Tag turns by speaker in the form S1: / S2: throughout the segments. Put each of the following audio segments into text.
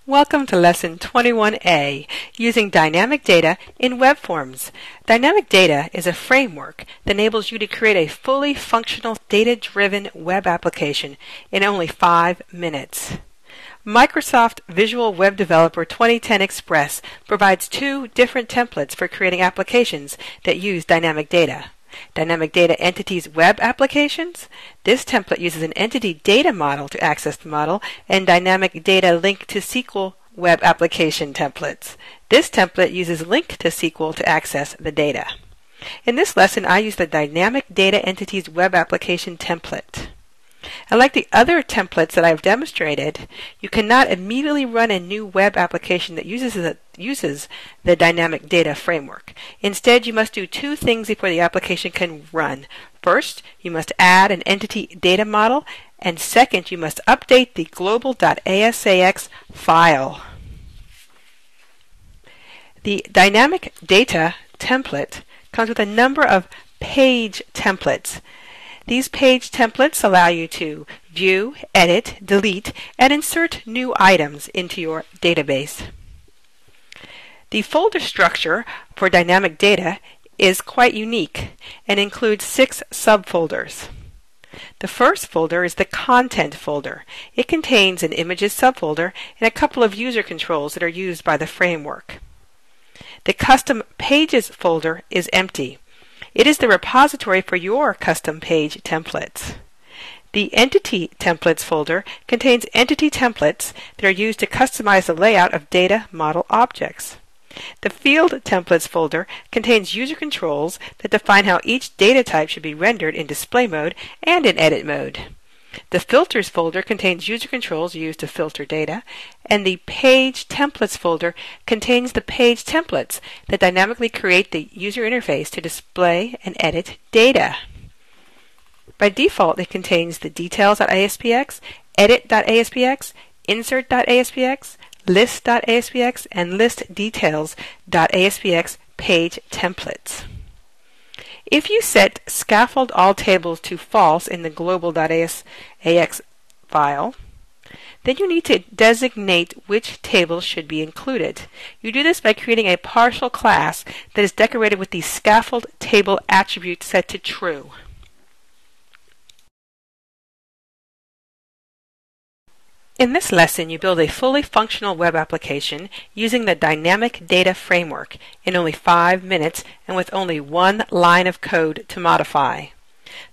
S1: Welcome to Lesson 21A, Using Dynamic Data in Web Forms. Dynamic data is a framework that enables you to create a fully functional data-driven web application in only 5 minutes. Microsoft Visual Web Developer 2010 Express provides 2 different templates for creating applications that use dynamic data. Dynamic Data Entities Web Applications. This template uses an entity data model to access the model, and Dynamic Data Link to SQL Web Application templates. This template uses Link to SQL to access the data. In this lesson, I use the Dynamic Data Entities Web Application template. Unlike the other templates that I've demonstrated, you cannot immediately run a new web application that uses the dynamic data framework. Instead, you must do 2 things before the application can run. First, you must add an entity data model, and second, you must update the global.asax file. The dynamic data template comes with a number of page templates. These page templates allow you to view, edit, delete, and insert new items into your database. The folder structure for dynamic data is quite unique and includes 6 subfolders. The first folder is the Content folder. It contains an Images subfolder and a couple of user controls that are used by the framework. The Custom Pages folder is empty. It is the repository for your custom page templates. The Entity Templates folder contains entity templates that are used to customize the layout of data model objects. The Field Templates folder contains user controls that define how each data type should be rendered in display mode and in edit mode. The Filters folder contains user controls used to filter data, and the Page Templates folder contains the page templates that dynamically create the user interface to display and edit data. By default, it contains the Details.aspx, Edit.aspx, Insert.aspx, List.aspx, and ListDetails.aspx page templates. If you set scaffold all tables to false in the global.asax file, then you need to designate which tables should be included. You do this by creating a partial class that is decorated with the scaffold table attribute set to true. In this lesson, you build a fully functional web application using the Dynamic Data Framework in only 5 minutes and with only 1 line of code to modify.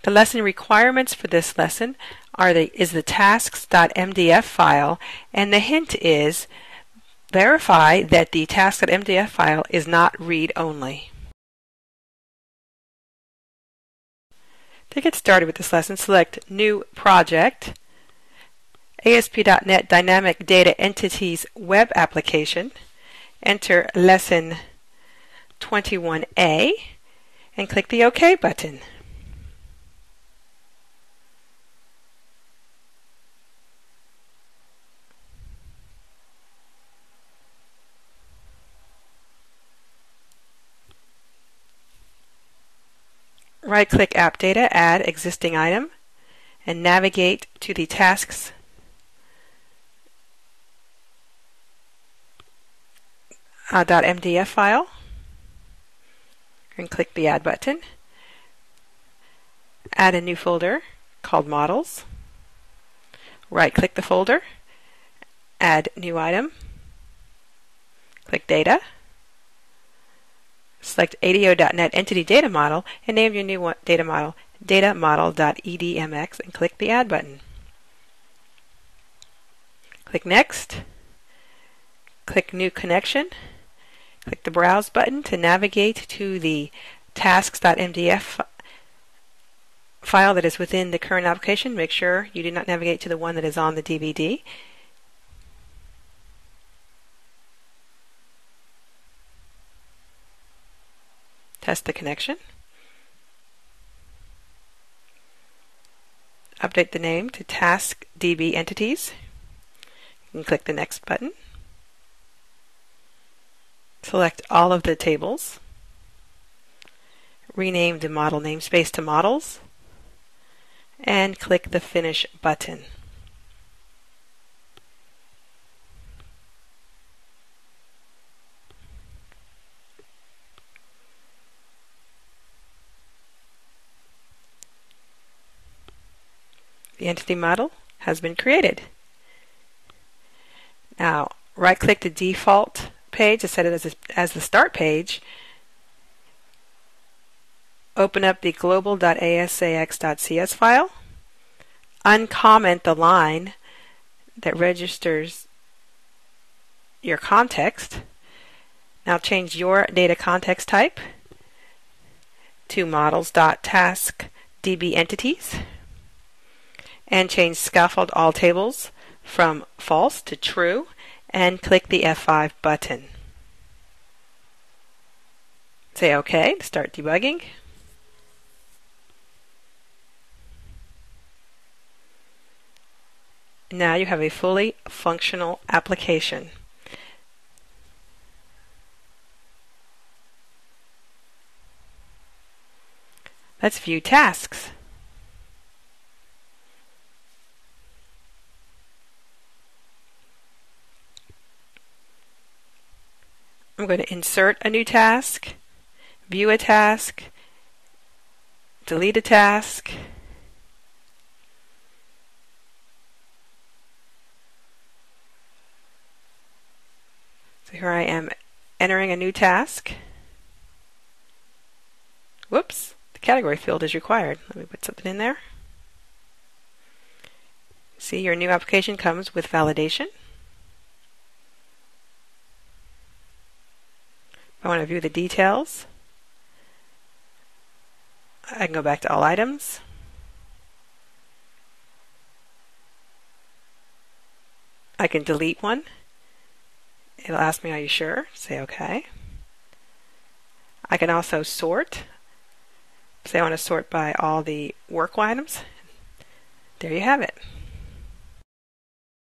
S1: The lesson requirements for this lesson is the tasks.mdf file, and the hint is verify that the tasks.mdf file is not read-only. To get started with this lesson, select New Project, ASP.NET Dynamic Data Entities Web Application, enter Lesson 21A, and click the OK button. Right-click App Data, add existing item, and navigate to the tasks .mdf file and click the Add button. Add a new folder called Models. Right-click the folder, add new item, click Data, select ADO.NET Entity Data Model, and name your new data model datamodel.edmx and click the Add button. Click Next, click New Connection, click the Browse button to navigate to the tasks.mdf file that is within the current application. Make sure you do not navigate to the one that is on the DVD. Test the connection. Update the name to TaskDB Entities. You can click the Next button. Select all of the tables. Rename the model namespace to Models, and click the Finish button. The entity model has been created. Now, right-click the default page to set it as the start page. Open up the global.asax.cs file. Uncomment the line that registers your context. Now change your data context type to models.taskdb entities and change scaffold all tables from false to true and click the F5 button. Say OK to start debugging. Now you have a fully functional application. Let's view tasks. I'm going to insert a new task, view a task, delete a task, so here I am entering a new task. Whoops, the category field is required. Let me put something in there. See, your new application comes with validation. I want to view the details. I can go back to all items. I can delete one. It'll ask me, are you sure? Say OK. I can also sort. Say I want to sort by all the work items. There you have it.